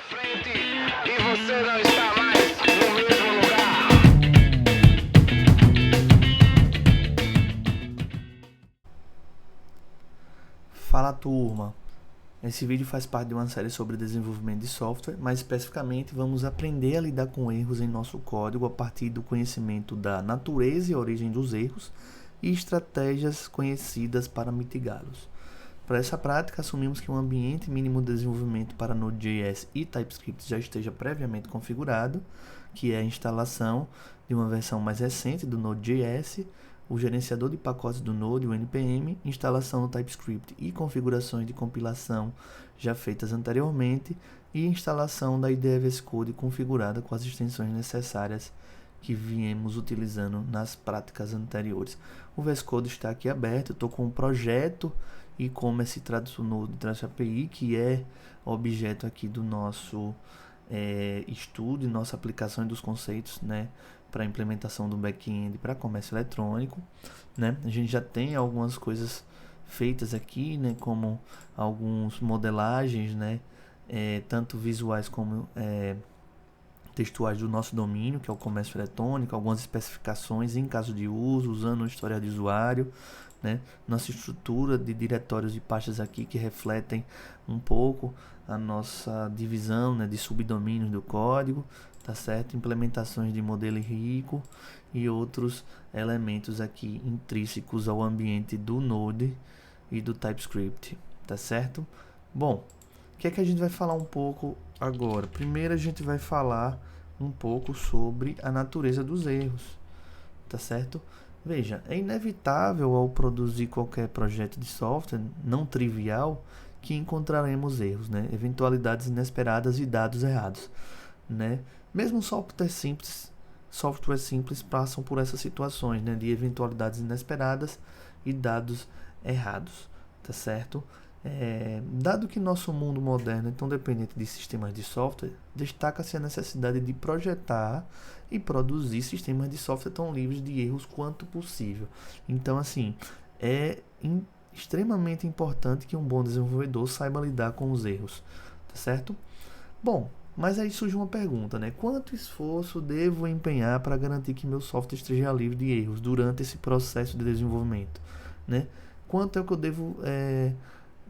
frente e você não está mais no mesmo lugar. Fala, turma! Esse vídeo faz parte de uma série sobre desenvolvimento de software, mais especificamente vamos aprender a lidar com erros em nosso código a partir do conhecimento da natureza e origem dos erros e estratégias conhecidas para mitigá-los. Para essa prática, assumimos que um ambiente mínimo de desenvolvimento para Node.js e TypeScript já esteja previamente configurado, que é a instalação de uma versão mais recente do Node.js, o gerenciador de pacotes do Node, o NPM, instalação do TypeScript e configurações de compilação já feitas anteriormente e instalação da IDE VS Code configurada com as extensões necessárias que viemos utilizando nas práticas anteriores. O VS Code está aqui aberto, eu estou com um projeto e-commerce Node-API, que é objeto aqui do nosso estudo, nossa aplicação dos conceitos, né, para a implementação do back-end para comércio eletrônico, né? A gente já tem algumas coisas feitas aqui, né, como algumas modelagens, né, tanto visuais como textuais do nosso domínio, que é o comércio eletrônico, algumas especificações em caso de uso, usando o historial de usuário, né? Nossa estrutura de diretórios e pastas aqui que refletem um pouco a nossa divisão, né, de subdomínios do código, tá certo? Implementações de modelo rico e outros elementos aqui intrínsecos ao ambiente do Node e do TypeScript, tá certo? Bom, o que é que a gente vai falar um pouco agora? Primeiro a gente vai falar um pouco sobre a natureza dos erros, tá certo? Veja, é inevitável ao produzir qualquer projeto de software não trivial que encontraremos erros, né? Eventualidades inesperadas e dados errados, né? Mesmo software simples passam por essas situações, né, de eventualidades inesperadas e dados errados, tá certo? Dado que nosso mundo moderno é tão dependente de sistemas de software, destaca-se a necessidade de projetar e produzir sistemas de software tão livres de erros quanto possível. Então, assim, é extremamente importante que um bom desenvolvedor saiba lidar com os erros, tá certo? Bom, mas aí surge uma pergunta, né? Quanto esforço devo empenhar para garantir que meu software esteja livre de erros durante esse processo de desenvolvimento, né? Quanto é que eu devo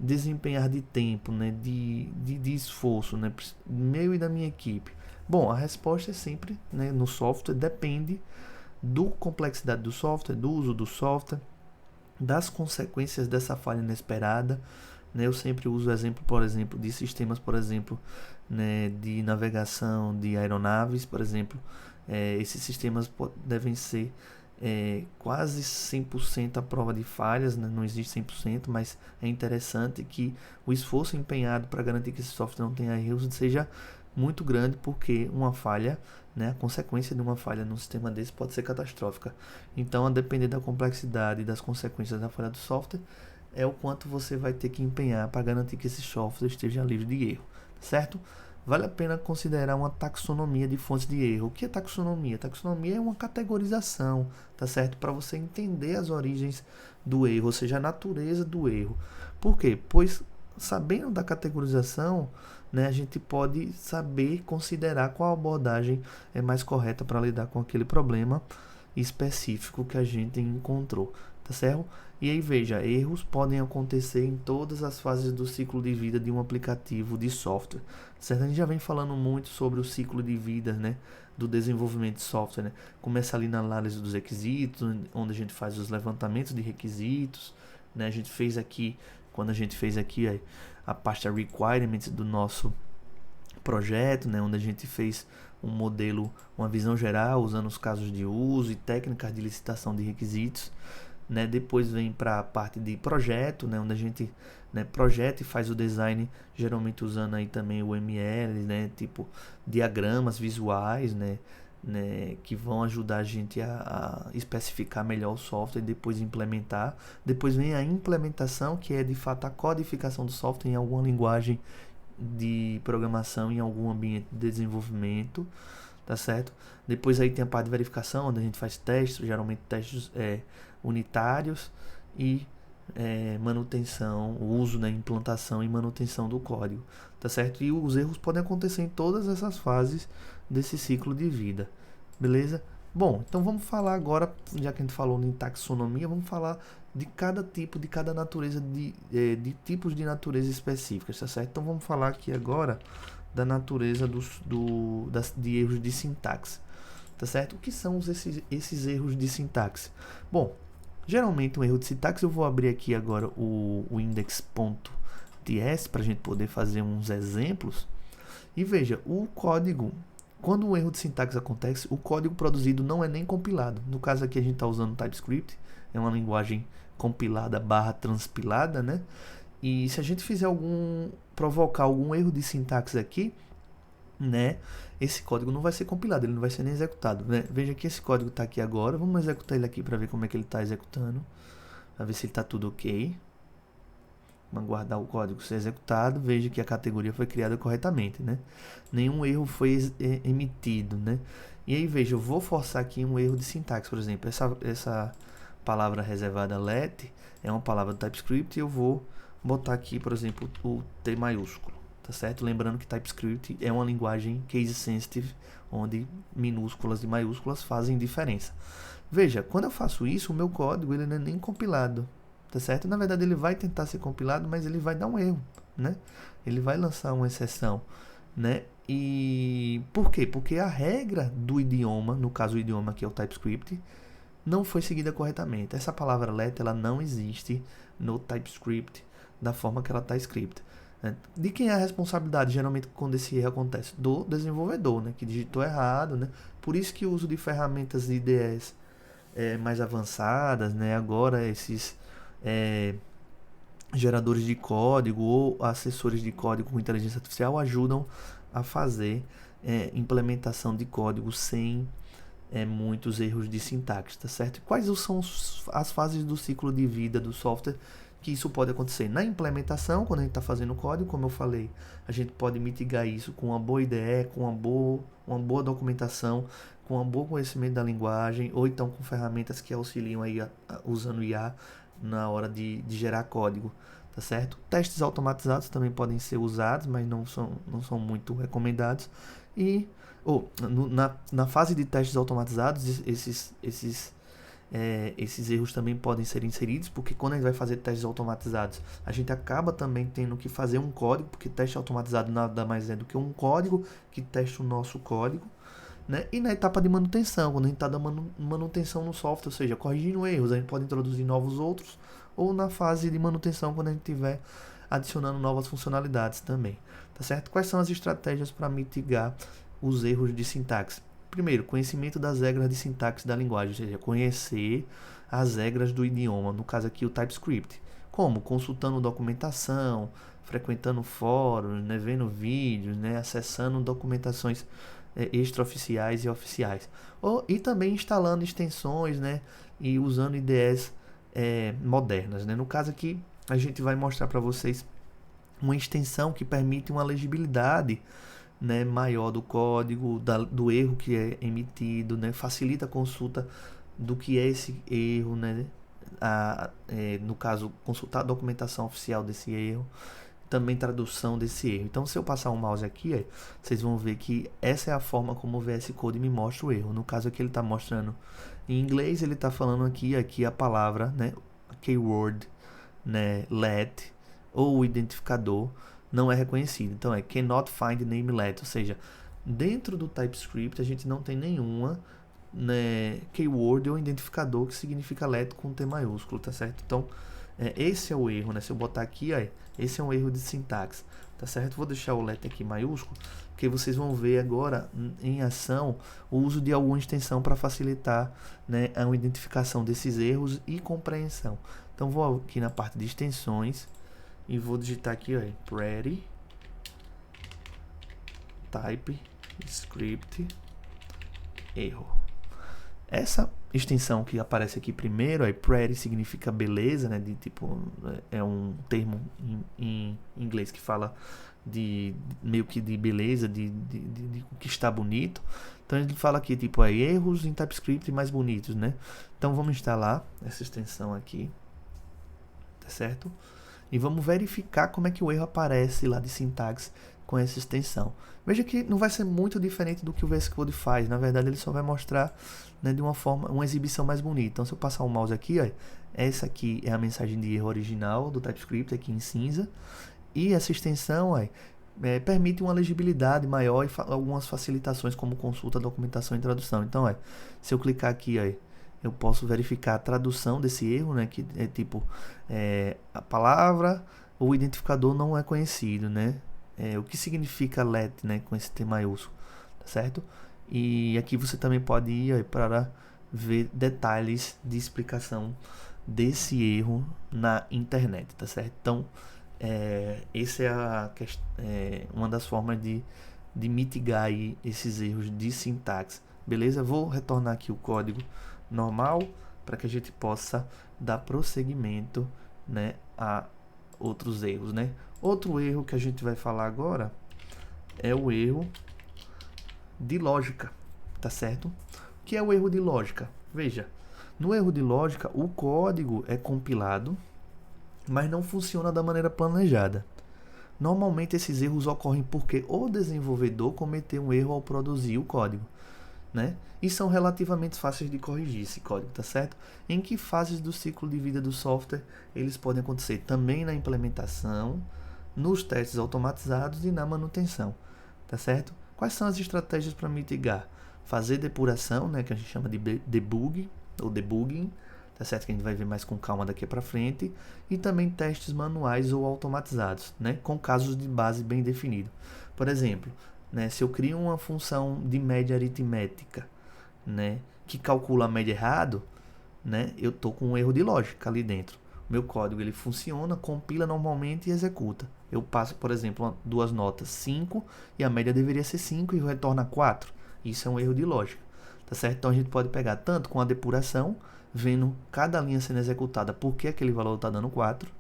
desempenhar de tempo, né? De esforço, né? Meu e da minha equipe? Bom, a resposta é sempre, né, no software, depende da complexidade do software, do uso do software, das consequências dessa falha inesperada, né? Eu sempre uso o exemplo, por exemplo, de sistemas, por exemplo, né, de navegação de aeronaves, por exemplo. Esses sistemas devem ser quase 100% à prova de falhas, né? Não existe 100%, mas é interessante que o esforço empenhado para garantir que esse software não tenha erros seja muito grande, porque uma falha, né, a consequência de uma falha num sistema desse pode ser catastrófica. Então, a depender da complexidade e das consequências da falha do software, é o quanto você vai ter que empenhar para garantir que esse software esteja livre de erro, certo? Vale a pena considerar uma taxonomia de fontes de erro. O que é taxonomia? Taxonomia é uma categorização, tá certo? Para você entender as origens do erro, ou seja, a natureza do erro. Por quê? Pois sabendo da categorização, né, a gente pode saber considerar qual abordagem é mais correta para lidar com aquele problema específico que a gente encontrou, tá certo? E aí veja, erros podem acontecer em todas as fases do ciclo de vida de um aplicativo de software, certo? A gente já vem falando muito sobre o ciclo de vida, né, do desenvolvimento de software, né? Começa ali na análise dos requisitos, onde a gente faz os levantamentos de requisitos, né? A gente fez aqui, quando a gente fez aqui a pasta requirements do nosso projeto, né, onde a gente fez um modelo, uma visão geral, usando os casos de uso e técnicas de licitação de requisitos, né? Depois vem para a parte de projeto, né, onde a gente, né, projeta e faz o design, geralmente usando aí também o ML, né, tipo diagramas visuais, né, que vão ajudar a gente a especificar melhor o software e depois implementar. Depois vem a implementação, que é de fato a codificação do software em alguma linguagem de programação, em algum ambiente de desenvolvimento, tá certo? Depois aí tem a parte de verificação, onde a gente faz testes, geralmente testes unitários, e manutenção, o uso, né, implantação e manutenção do código, tá certo? E os erros podem acontecer em todas essas fases desse ciclo de vida, beleza? Bom, então vamos falar agora, já que a gente falou em taxonomia, vamos falar de cada tipo, de cada natureza, de tipos de natureza específicas, tá certo? Então vamos falar aqui agora da natureza de erros de sintaxe, tá certo? O que são esses erros de sintaxe? Bom, geralmente um erro de sintaxe, eu vou abrir aqui agora o index.ts para a gente poder fazer uns exemplos. E veja, o código, quando um erro de sintaxe acontece, o código produzido não é nem compilado. No caso aqui a gente está usando TypeScript, é uma linguagem compilada / transpilada, né? E se a gente provocar algum erro de sintaxe aqui, né, esse código não vai ser compilado, ele não vai ser nem executado, né? Veja que esse código está aqui agora, vamos executar ele aqui para ver como é que ele está executando, para ver se ele está tudo ok. Vamos aguardar o código ser executado, veja que a categoria foi criada corretamente, né? Nenhum erro foi emitido, né? E aí veja, eu vou forçar aqui um erro de sintaxe, por exemplo, essa palavra reservada let é uma palavra do TypeScript e eu vou botar aqui, por exemplo, o T maiúsculo, tá certo? Lembrando que TypeScript é uma linguagem case sensitive, onde minúsculas e maiúsculas fazem diferença. Veja, quando eu faço isso, o meu código ele não é nem compilado, tá certo? Na verdade, ele vai tentar ser compilado, mas ele vai dar um erro, né? Ele vai lançar uma exceção, né? E por quê? Porque a regra do idioma, no caso o idioma aqui é o TypeScript, não foi seguida corretamente. Essa palavra let, ela não existe no TypeScript da forma que ela está escrita. De quem é a responsabilidade, geralmente, quando esse erro acontece? Do desenvolvedor, né? Que digitou errado, né? Por isso que o uso de ferramentas de IDEs mais avançadas, né? Agora esses geradores de código ou assessores de código com inteligência artificial ajudam a fazer implementação de código sem muitos erros de sintaxe, tá certo? E quais são as fases do ciclo de vida do software que isso pode acontecer? Na implementação, quando a gente está fazendo o código, como eu falei, a gente pode mitigar isso com uma boa IDE, com uma boa documentação, com um bom conhecimento da linguagem, ou então com ferramentas que auxiliam aí usando IA na hora de gerar código, tá certo? Testes automatizados também podem ser usados, mas não são muito recomendados. E na fase de testes automatizados, esses erros também podem ser inseridos, porque quando a gente vai fazer testes automatizados, a gente acaba também tendo que fazer um código, porque teste automatizado nada mais é do que um código que testa o nosso código, né? E na etapa de manutenção, quando a gente está dando manutenção no software, ou seja, corrigindo erros, a gente pode introduzir novos outros, ou na fase de manutenção, quando a gente estiver adicionando novas funcionalidades também, tá certo? Quais são as estratégias para mitigar os erros de sintaxe? Primeiro, conhecimento das regras de sintaxe da linguagem, ou seja, conhecer as regras do idioma, no caso aqui o TypeScript. Como? Consultando documentação, frequentando fóruns, né, vendo vídeos, né, acessando documentações extraoficiais e oficiais. E também instalando extensões, né, e usando IDEs modernas, né. No caso aqui, a gente vai mostrar para vocês uma extensão que permite uma legibilidade, né, maior do código, do erro que é emitido, né, facilita a consulta do que é esse erro, né, no caso, consultar a documentação oficial desse erro, também tradução desse erro. Então, se eu passar o mouse aqui, vocês vão ver que essa é a forma como o VS Code me mostra o erro. No caso aqui, ele está mostrando em inglês, ele está falando aqui a palavra, né, keyword, né, let, ou o identificador, não é reconhecido. Então cannot find name let, ou seja, dentro do TypeScript a gente não tem nenhuma, né, keyword ou identificador que significa let com T maiúsculo, tá certo? Então esse é o erro, né? Se eu botar aqui, esse é um erro de sintaxe, tá certo? Vou deixar o let aqui maiúsculo, porque vocês vão ver agora em ação o uso de alguma extensão para facilitar, né, a identificação desses erros e compreensão. Então vou aqui na parte de extensões e vou digitar aqui, pretty TypeScript erro. Essa extensão que aparece aqui primeiro, pretty significa beleza, né? De tipo, é um termo em inglês que fala de meio que de beleza, de que está bonito. Então ele fala aqui tipo erros em TypeScript mais bonitos, né? Então vamos instalar essa extensão aqui, tá certo? E vamos verificar como é que o erro aparece lá de sintaxe com essa extensão. Veja que não vai ser muito diferente do que o VS Code faz. Na verdade, ele só vai mostrar, né, de uma forma, uma exibição mais bonita. Então, se eu passar o mouse aqui, ó, essa aqui é a mensagem de erro original do TypeScript aqui em cinza. E essa extensão, ó, permite uma legibilidade maior e algumas facilitações como consulta, documentação e tradução. Então, ó, se eu clicar aqui, ó, eu posso verificar a tradução desse erro, né, que é tipo a palavra ou o identificador não é conhecido, né? O que significa let, né, com esse T maiúsculo, tá certo? E aqui você também pode ir para ver detalhes de explicação desse erro na internet, tá certo? Então, essa é uma das formas de mitigar aí esses erros de sintaxe, beleza? Vou retornar aqui o código normal para que a gente possa dar prosseguimento, né, a outros erros, né? Outro erro que a gente vai falar agora é o erro de lógica, tá certo? O que é o erro de lógica? Veja, no erro de lógica, o código é compilado, mas não funciona da maneira planejada. Normalmente esses erros ocorrem porque o desenvolvedor cometeu um erro ao produzir o código, né? E são relativamente fáceis de corrigir esse código, tá certo? Em que fases do ciclo de vida do software eles podem acontecer? Também na implementação, nos testes automatizados e na manutenção, tá certo? Quais são as estratégias para mitigar? Fazer depuração, né, que a gente chama de debug ou debugging, tá certo? Que a gente vai ver mais com calma daqui para frente, e também testes manuais ou automatizados, né, com casos de base bem definido. Por exemplo, né, se eu crio uma função de média aritmética, né, que calcula a média errado, né, eu tô com um erro de lógica ali dentro. Meu código ele funciona, compila normalmente e executa. Eu passo, por exemplo, duas notas 5 e a média deveria ser 5 e retorna 4. Isso é um erro de lógica, tá certo? Então a gente pode pegar tanto com a depuração, vendo cada linha sendo executada, por que aquele valor está dando 4,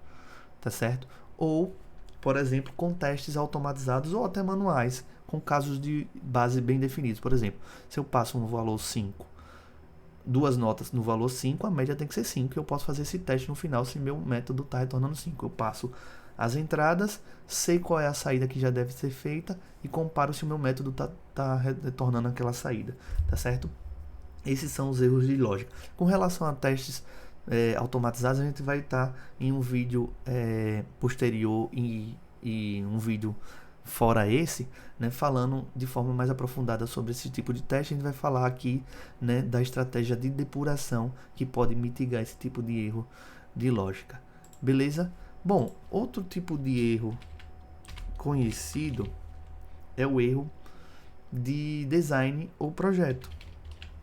tá certo? Ou, por exemplo, com testes automatizados ou até manuais, com casos de base bem definidos. Por exemplo, se eu passo um valor 5, duas notas no valor 5, a média tem que ser 5, e eu posso fazer esse teste no final se meu método está retornando 5. Eu passo as entradas, sei qual é a saída que já deve ser feita e comparo se o meu método está retornando aquela saída, tá certo? Esses são os erros de lógica. Com relação a testes automatizados, a gente vai estar em um vídeo posterior e um vídeo fora esse, né, falando de forma mais aprofundada sobre esse tipo de teste. A gente vai falar aqui, né, da estratégia de depuração que pode mitigar esse tipo de erro de lógica. Beleza? Bom, outro tipo de erro conhecido é o erro de design ou projeto.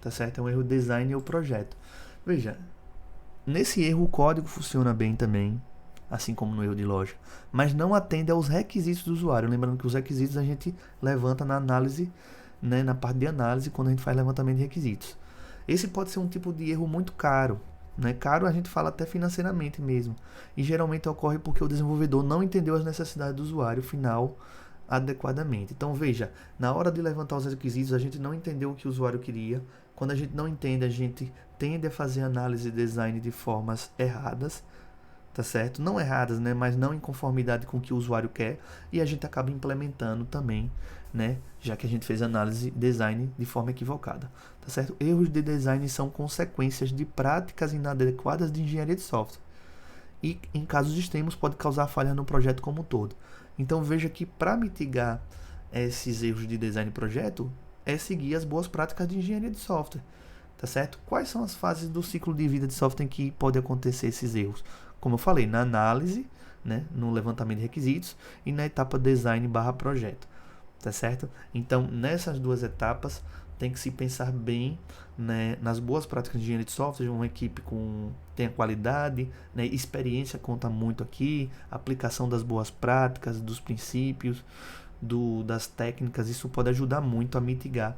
Tá certo? É um erro de design ou projeto. Veja, nesse erro o código funciona bem também, assim como no erro de lógica, mas não atende aos requisitos do usuário. Lembrando que os requisitos a gente levanta na análise, né, na parte de análise, quando a gente faz levantamento de requisitos. Esse pode ser um tipo de erro muito caro, né? Caro a gente fala até financeiramente mesmo, e geralmente ocorre porque o desenvolvedor não entendeu as necessidades do usuário final adequadamente. Então veja, na hora de levantar os requisitos a gente não entendeu o que o usuário queria. Quando a gente não entende, a gente tende a fazer análise e design de formas erradas, tá certo? Não erradas, né, mas não em conformidade com o que o usuário quer, e a gente acaba implementando também, né, já que a gente fez análise e design de forma equivocada, tá certo? Erros de design são consequências de práticas inadequadas de engenharia de software, e em casos extremos pode causar falha no projeto como um todo. Então veja que para mitigar esses erros de design e projeto é seguir as boas práticas de engenharia de software, tá certo? Quais são as fases do ciclo de vida de software em que pode acontecer esses erros? Como eu falei, na análise, né, no levantamento de requisitos e na etapa design/projeto, tá certo? Então, nessas duas etapas, tem que se pensar bem, né, nas boas práticas de engenharia de software. Uma equipe tenha qualidade, né, experiência conta muito aqui, aplicação das boas práticas, dos princípios, das técnicas. Isso pode ajudar muito a mitigar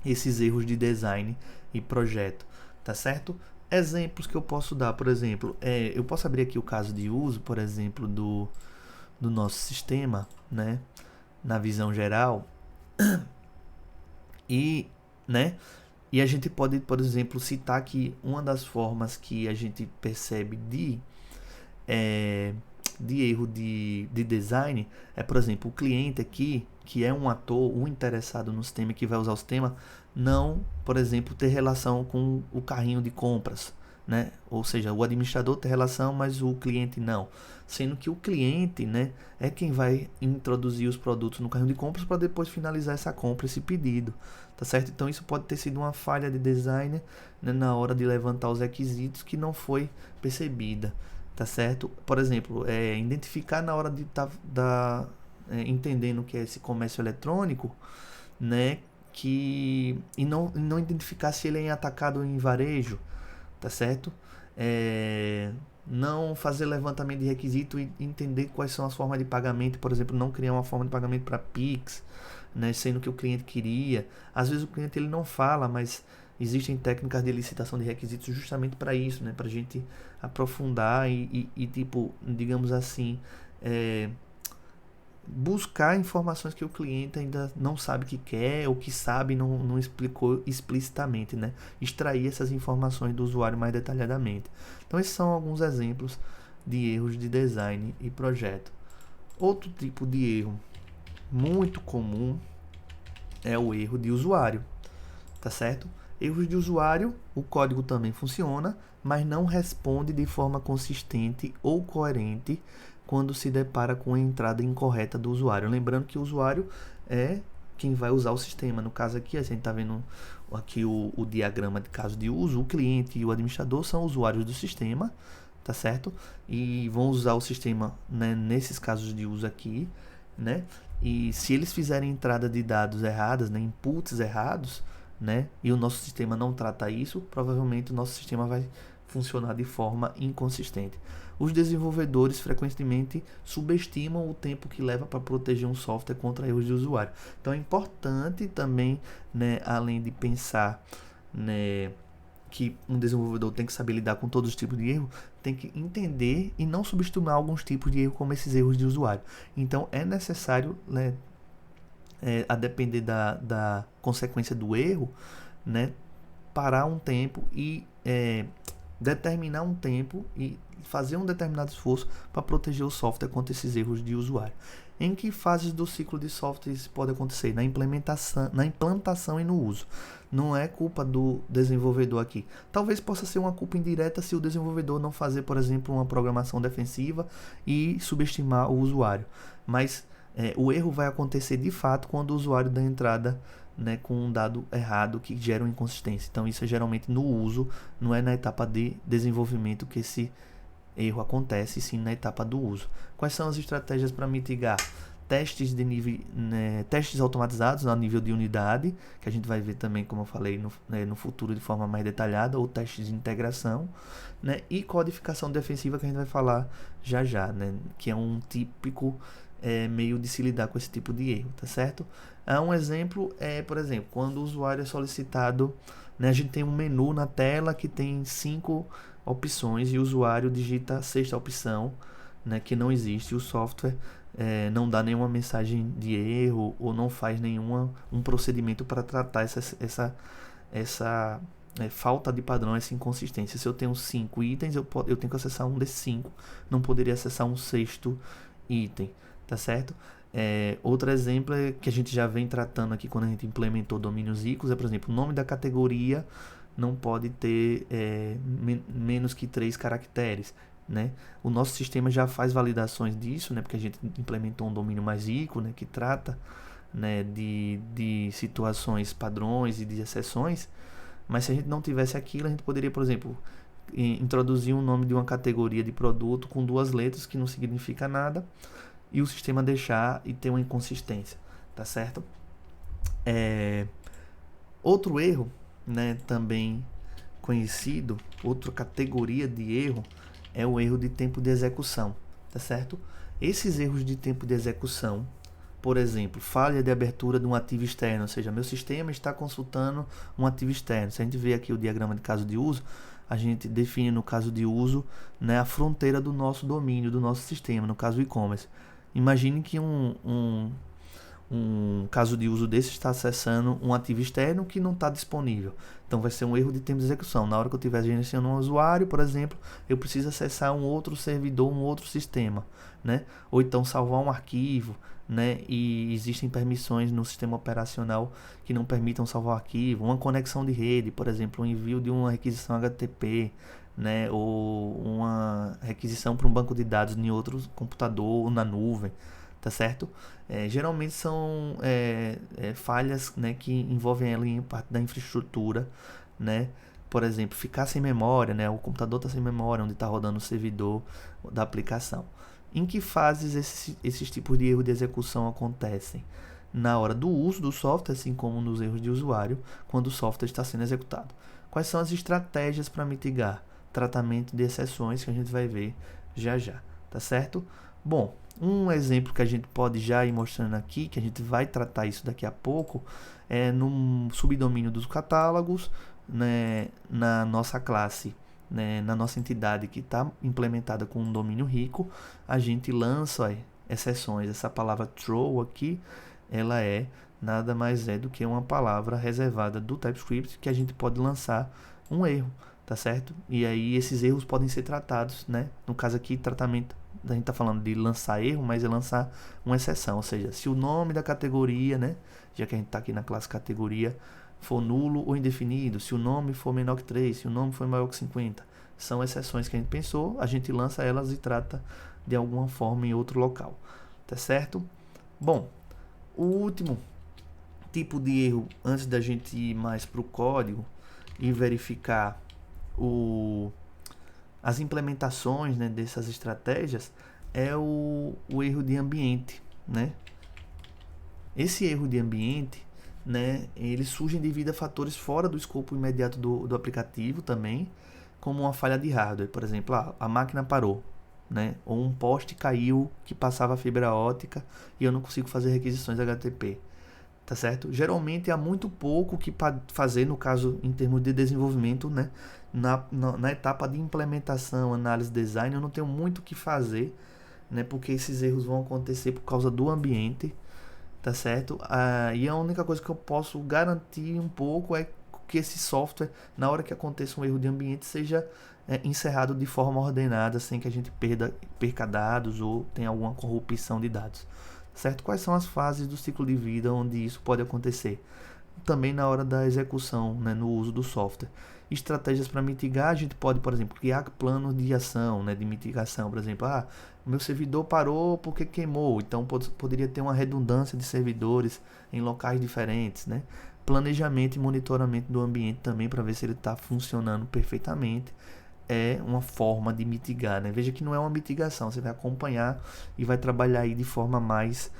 esses erros de design e projeto, tá certo? Exemplos que eu posso dar, por exemplo, eu posso abrir aqui o caso de uso, por exemplo, do nosso sistema, né, na visão geral, e, né, e a gente pode, por exemplo, citar que uma das formas que a gente percebe de de erro de design é, por exemplo, o cliente aqui, que é um ator, um interessado no sistema, que vai usar o sistema, não, por exemplo, ter relação com o carrinho de compras, né? Ou seja, o administrador tem relação, mas o cliente não. Sendo que o cliente, né, é quem vai introduzir os produtos no carrinho de compras para depois finalizar essa compra, esse pedido, tá certo? Então isso pode ter sido uma falha de design, né, na hora de levantar os requisitos que não foi percebida, tá certo? Por exemplo, identificar na hora de estar entendendo o que é esse comércio eletrônico, né, e não identificar se ele é atacado em varejo, tá certo? Não fazer levantamento de requisito e entender quais são as formas de pagamento, por exemplo, não criar uma forma de pagamento para Pix, né, sendo que o cliente queria. Às vezes o cliente ele não fala, mas existem técnicas de licitação de requisitos justamente para isso, né, para a gente aprofundar e tipo, digamos assim, buscar informações que o cliente ainda não sabe que quer, ou que sabe não explicou explicitamente, né? Extrair essas informações do usuário mais detalhadamente. Então esses são alguns exemplos de erros de design e projeto. Outro tipo de erro muito comum é o erro de usuário, tá certo? Erros de usuário, o código também funciona, mas não responde de forma consistente ou coerente quando se depara com a entrada incorreta do usuário. Lembrando que o usuário é quem vai usar o sistema. No caso aqui, a gente está vendo aqui o diagrama de caso de uso. O cliente e o administrador são usuários do sistema, tá certo? E vão usar o sistema, né, nesses casos de uso aqui, né? E se eles fizerem entrada de dados erradas, né, inputs errados, né, e o nosso sistema não trata isso, provavelmente o nosso sistema vai funcionar de forma inconsistente. Os desenvolvedores frequentemente subestimam o tempo que leva para proteger um software contra erros de usuário. Então é importante também, né, além de pensar, né, que um desenvolvedor tem que saber lidar com todos os tipos de erro, tem que entender e não subestimar alguns tipos de erro, como esses erros de usuário. Então é necessário, né, a depender da consequência do erro, né, parar um tempo e determinar um tempo e fazer um determinado esforço para proteger o software contra esses erros de usuário. Em que fases do ciclo de software isso pode acontecer? Na implantação e no uso. Não é culpa do desenvolvedor aqui. Talvez possa ser uma culpa indireta se o desenvolvedor não fazer, por exemplo, uma programação defensiva e subestimar o usuário. Mas o erro vai acontecer de fato quando o usuário dá entrada, né, com um dado errado que gera uma inconsistência. Então isso é geralmente no uso, não é na etapa de desenvolvimento que esse erro acontece, sim na etapa do uso. Quais são as estratégias para mitigar? Testes de nível, né, testes automatizados a nível de unidade, que a gente vai ver também, como eu falei, no futuro de forma mais detalhada, ou testes de integração, né, e codificação defensiva, que a gente vai falar já, né, que é um típico meio de se lidar com esse tipo de erro, tá certo? Um exemplo é, por exemplo, quando o usuário é solicitado, né, a gente tem um menu na tela que tem 5 opções e o usuário digita a 6ª opção, né, que não existe. O software não dá nenhuma mensagem de erro ou não faz um procedimento para tratar essa falta de padrão, essa inconsistência. Se eu tenho 5 itens, eu tenho que acessar um desses 5, não poderia acessar um 6º item, tá certo? Outro exemplo é que a gente já vem tratando aqui quando a gente implementou domínios ricos, por exemplo, o nome da categoria não pode ter menos que 3 caracteres, né? O nosso sistema já faz validações disso, né? Porque a gente implementou um domínio mais rico, né? Que trata, né, de situações padrões e de exceções, mas se a gente não tivesse aquilo, a gente poderia, por exemplo, introduzir um nome de uma categoria de produto com 2 letras que não significa nada e o sistema deixar e ter uma inconsistência, tá certo? Outro erro, né, também conhecido, outra categoria de erro é o erro de tempo de execução, tá certo? Esses erros de tempo de execução, por exemplo, falha de abertura de um ativo externo, ou seja, meu sistema está consultando um ativo externo. Se a gente vê aqui o diagrama de caso de uso, a gente define no caso de uso, né, a fronteira do nosso domínio, do nosso sistema, no caso do e-commerce. Imagine que um um caso de uso desse está acessando um ativo externo que não está disponível. Então vai ser um erro de termos de execução. Na hora que eu estiver gerenciando um usuário, por exemplo, eu preciso acessar um outro servidor, um outro sistema, né? Ou então salvar um arquivo, né? E existem permissões no sistema operacional que não permitam salvar o arquivo. Uma conexão de rede, por exemplo, o envio de uma requisição HTTP, né? Ou uma requisição para um banco de dados em outro computador ou na nuvem, tá certo? Geralmente são falhas, né, que envolvem ela em parte da infraestrutura, né? Por exemplo, ficar sem memória, né? O computador está sem memória, onde está rodando o servidor da aplicação. Em que fases esses tipos de erro de execução acontecem? Na hora do uso do software, assim como nos erros de usuário, quando o software está sendo executado. Quais são as estratégias para mitigar? Tratamento de exceções que a gente vai ver já já, tá certo? Bom, um exemplo que a gente pode já ir mostrando aqui, que a gente vai tratar isso daqui a pouco, é no subdomínio dos catálogos, né, na nossa classe, né, na nossa entidade que está implementada com um domínio rico, a gente lança exceções. Essa palavra throw aqui, ela nada mais do que uma palavra reservada do TypeScript que a gente pode lançar um erro, tá certo? E aí esses erros podem ser tratados, né? No caso aqui, tratamento, a gente está falando de lançar erro, mas é lançar uma exceção, ou seja, se o nome da categoria, né, já que a gente está aqui na classe categoria, for nulo ou indefinido, se o nome for menor que 3, se o nome for maior que 50, são exceções que a gente pensou, a gente lança elas e trata de alguma forma em outro local, tá certo? Bom, o último tipo de erro, antes da gente ir mais para o código e verificar as implementações, né, dessas estratégias, é o erro de ambiente, né? Esse erro de ambiente, né, ele surge devido a fatores fora do escopo imediato do aplicativo também, como uma falha de hardware, por exemplo, a máquina parou, né, ou um poste caiu que passava fibra ótica e eu não consigo fazer requisições HTTP. Tá certo? Geralmente há muito pouco que fazer, no caso, em termos de desenvolvimento, né? Na etapa de implementação, análise, design, eu não tenho muito o que fazer, né? Porque esses erros vão acontecer por causa do ambiente, tá certo? E a única coisa que eu posso garantir um pouco é que esse software, na hora que aconteça um erro de ambiente, seja encerrado de forma ordenada, sem que a gente perca dados ou tenha alguma corrupção de dados. Certo? Quais são as fases do ciclo de vida onde isso pode acontecer? Também na hora da execução, né, no uso do software. Estratégias para mitigar, a gente pode, por exemplo, criar planos de ação, né, de mitigação. Por exemplo, o meu servidor parou porque queimou, então poderia ter uma redundância de servidores em locais diferentes, né? Planejamento e monitoramento do ambiente também para ver se ele está funcionando perfeitamente. É uma forma de mitigar, né? Veja que não é uma mitigação, você vai acompanhar e vai trabalhar aí de forma mais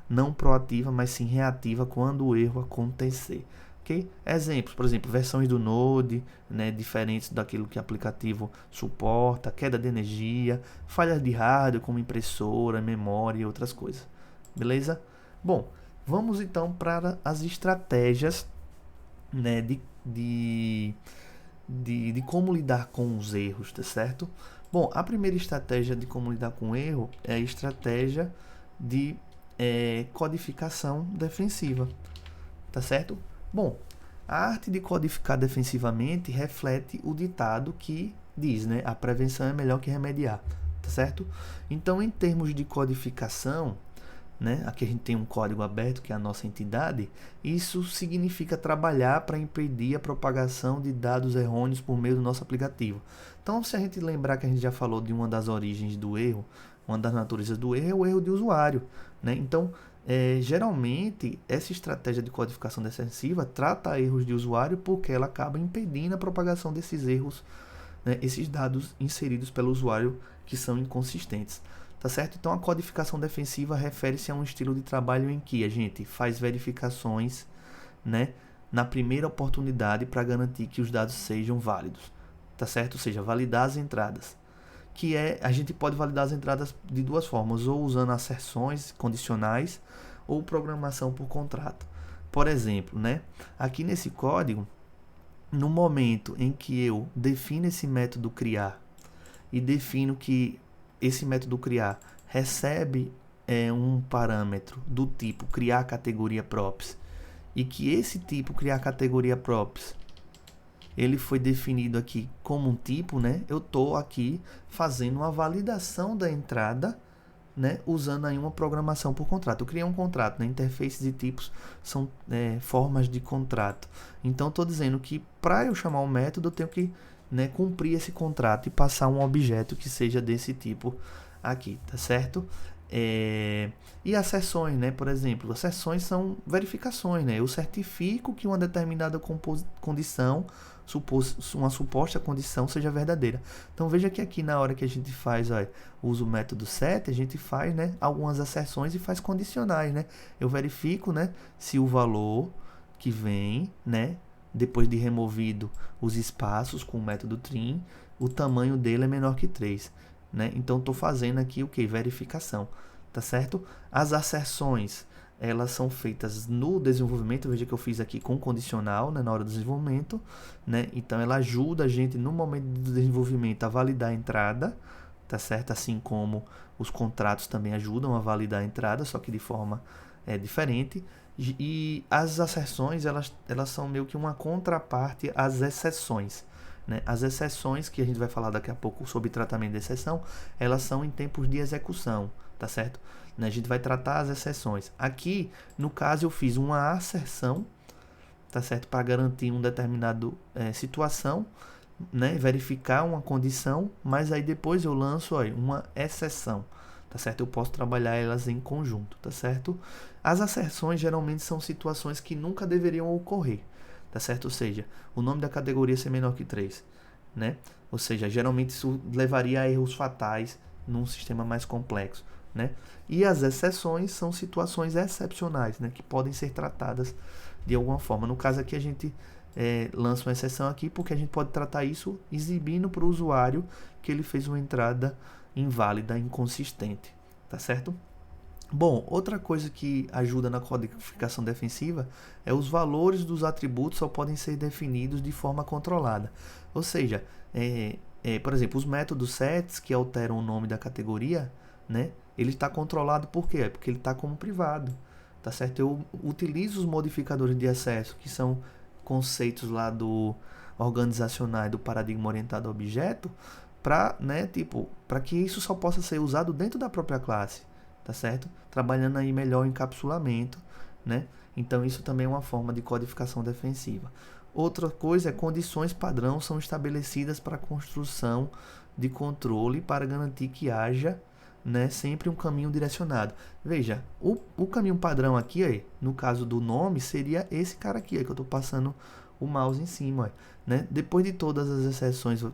não proativa, mas sim reativa quando o erro acontecer. Okay? Exemplos, por exemplo, versões do Node, né, diferentes daquilo que o aplicativo suporta, queda de energia, falhas de hardware como impressora, memória e outras coisas. Beleza? Bom, vamos então para as estratégias, né, de como lidar com os erros, tá certo? Bom, a primeira estratégia de como lidar com o erro é a estratégia de codificação defensiva, tá certo? Bom, a arte de codificar defensivamente reflete o ditado que diz, né? A prevenção é melhor que remediar, tá certo? Então, em termos de codificação, né? Aqui a gente tem um código aberto que é a nossa entidade. Isso significa trabalhar para impedir a propagação de dados errôneos por meio do nosso aplicativo. Então, se a gente lembrar que a gente já falou de uma das origens do erro, uma das naturezas do erro é o erro de usuário, né? Então, geralmente essa estratégia de codificação defensiva trata erros de usuário porque ela acaba impedindo a propagação desses erros, né? Esses dados inseridos pelo usuário que são inconsistentes. Tá certo? Então a codificação defensiva refere-se a um estilo de trabalho em que a gente faz verificações, né, na primeira oportunidade para garantir que os dados sejam válidos. Tá certo? Ou seja, validar as entradas. A gente pode validar as entradas de duas formas, ou usando asserções condicionais ou programação por contrato. Por exemplo, né, aqui nesse código, no momento em que eu defino esse método criar e defino que esse método criar recebe um parâmetro do tipo criar categoria props e que esse tipo criar categoria props ele foi definido aqui como um tipo, né? Eu estou aqui fazendo uma validação da entrada, né? Usando aí uma programação por contrato. Eu criei um contrato, né? Interfaces e tipos são formas de contrato. Então, estou dizendo que para eu chamar um método, eu tenho que, né, cumprir esse contrato e passar um objeto que seja desse tipo aqui, tá certo? E as sessões, né? Por exemplo, as sessões são verificações, né? Eu certifico que uma determinada condição, uma suposta condição seja verdadeira. Então veja que aqui na hora que a gente faz, usa o método set, a gente faz, né, algumas asserções e faz condicionais, né? Eu verifico, né, se o valor que vem, né, depois de removido os espaços com o método trim, o tamanho dele é menor que 3. Né? Então, estou fazendo aqui o que? Verificação, tá certo? As asserções, elas são feitas no desenvolvimento. Veja que eu fiz aqui com condicional, né, na hora do desenvolvimento, né? Então, ela ajuda a gente no momento do desenvolvimento a validar a entrada, tá certo? Assim como os contratos também ajudam a validar a entrada, só que de forma diferente. E as asserções, elas são meio que uma contraparte às exceções. Né? As exceções, que a gente vai falar daqui a pouco sobre tratamento de exceção, elas são em tempos de execução, tá certo? Né? A gente vai tratar as exceções. Aqui, no caso, eu fiz uma asserção, tá certo? Para garantir uma determinada situação, né? Verificar uma condição, mas aí depois eu lanço uma exceção, tá certo? Eu posso trabalhar elas em conjunto, tá certo? As asserções geralmente são situações que nunca deveriam ocorrer, tá certo? Ou seja, o nome da categoria ser menor que 3, né? Ou seja, geralmente isso levaria a erros fatais num sistema mais complexo, né? E as exceções são situações excepcionais, né? Que podem ser tratadas de alguma forma. No caso aqui a gente lança uma exceção aqui porque a gente pode tratar isso exibindo para o usuário que ele fez uma entrada inválida, inconsistente, tá certo? Bom, outra coisa que ajuda na codificação defensiva é os valores dos atributos só podem ser definidos de forma controlada. Ou seja, por exemplo, os métodos sets que alteram o nome da categoria, né, ele está controlado por quê? Porque ele está como privado, tá certo? Eu utilizo os modificadores de acesso, que são conceitos lá do organizacional e do paradigma orientado a objeto, para, né, para que isso só possa ser usado dentro da própria classe. Tá certo? Trabalhando aí melhor o encapsulamento, né? Então isso também é uma forma de codificação defensiva. Outra coisa é condições padrão são estabelecidas para a construção de controle para garantir que haja, né, sempre um caminho direcionado. Veja, o caminho padrão aqui, no caso do nome, seria esse cara aqui, que eu estou passando o mouse em cima, né? Depois de todas as exceções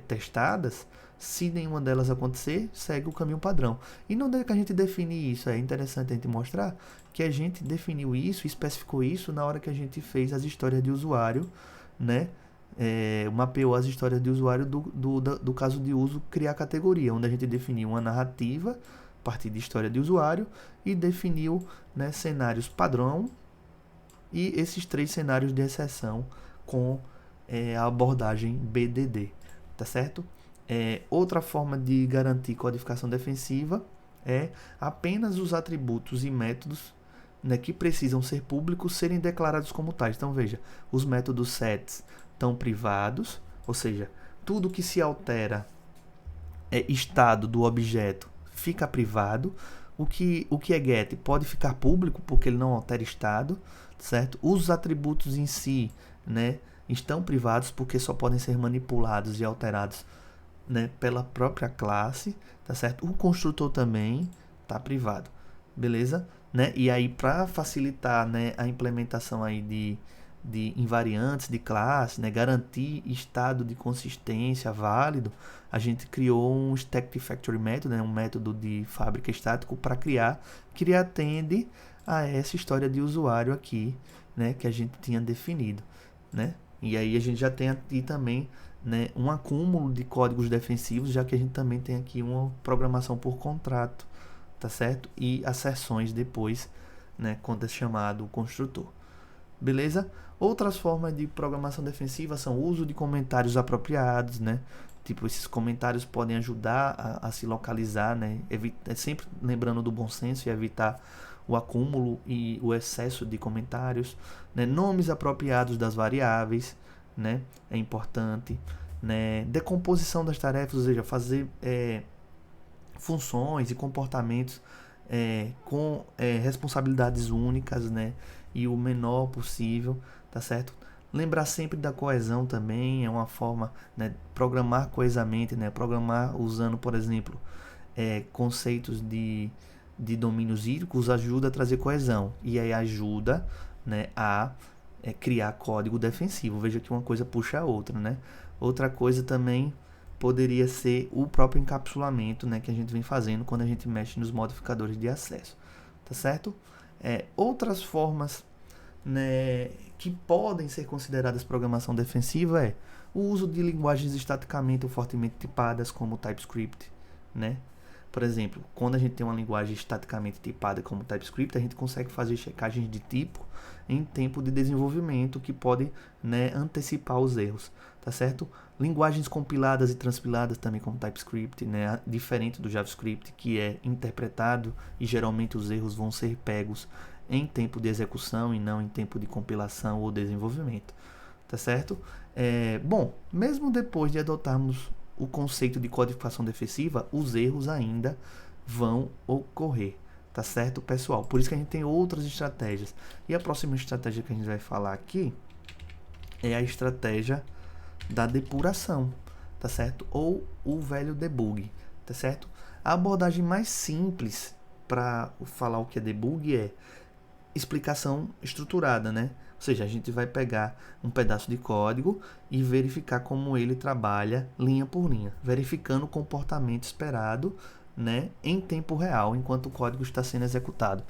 testadas, se nenhuma delas acontecer, segue o caminho padrão. E não é que a gente define isso, é interessante a gente mostrar que a gente definiu isso, especificou isso na hora que a gente fez as histórias de usuário, né? Mapeou as histórias de usuário do caso de uso criar categoria, onde a gente definiu uma narrativa a partir de história de usuário e definiu, né, cenários padrão e esses 3 cenários de exceção com a abordagem BDD, tá certo? Outra forma de garantir codificação defensiva é apenas os atributos e métodos, né, que precisam ser públicos serem declarados como tais. Então veja, os métodos sets estão privados, ou seja, tudo que se altera estado do objeto fica privado. O que é get pode ficar público porque ele não altera estado, certo? Os atributos em si, né, estão privados porque só podem ser manipulados e alterados, né, pela própria classe, tá certo? O construtor também está privado, beleza? Né? E aí, para facilitar, né, a implementação aí de invariantes de classe, né, garantir estado de consistência válido, a gente criou um Static Factory Method, né, um método de fábrica estático para criar, que atende a essa história de usuário aqui, né, que a gente tinha definido, né? E aí a gente já tem aqui também, né, um acúmulo de códigos defensivos, já que a gente também tem aqui uma programação por contrato, tá certo? E asserções depois, né, quando é chamado o construtor. Beleza? Outras formas de programação defensiva são o uso de comentários apropriados, né? Tipo, esses comentários podem ajudar a se localizar, né? Sempre lembrando do bom senso e evitar o acúmulo e o excesso de comentários, né? Nomes apropriados das variáveis, né? É importante, né? Decomposição das tarefas, ou seja, fazer funções e comportamentos com responsabilidades únicas, né? E o menor possível, tá certo? Lembrar sempre da coesão também é uma forma, né? Programar coesamente, né? Programar usando, por exemplo, conceitos de domínios hídricos ajuda a trazer coesão e aí ajuda, né, a criar código defensivo. Veja que uma coisa puxa a outra, né? Outra coisa também poderia ser o próprio encapsulamento, né, que a gente vem fazendo quando a gente mexe nos modificadores de acesso, tá certo? Outras formas, né, que podem ser consideradas programação defensiva o uso de linguagens estaticamente ou fortemente tipadas como TypeScript, né? Por exemplo, quando a gente tem uma linguagem estaticamente tipada como TypeScript, a gente consegue fazer checagens de tipo em tempo de desenvolvimento que podem, né, antecipar os erros, tá certo? Linguagens compiladas e transpiladas também como TypeScript, né, diferente do JavaScript, que é interpretado e geralmente os erros vão ser pegos em tempo de execução e não em tempo de compilação ou desenvolvimento, tá certo? Bom, mesmo depois de adotarmos o conceito de codificação defensiva, os erros ainda vão ocorrer, tá certo, pessoal? Por isso que a gente tem outras estratégias. E a próxima estratégia que a gente vai falar aqui é a estratégia da depuração, tá certo? Ou o velho debug, tá certo? A abordagem mais simples para falar o que é debug é explicação estruturada, né? Ou seja, a gente vai pegar um pedaço de código e verificar como ele trabalha linha por linha, verificando o comportamento esperado, né, em tempo real, enquanto o código está sendo executado.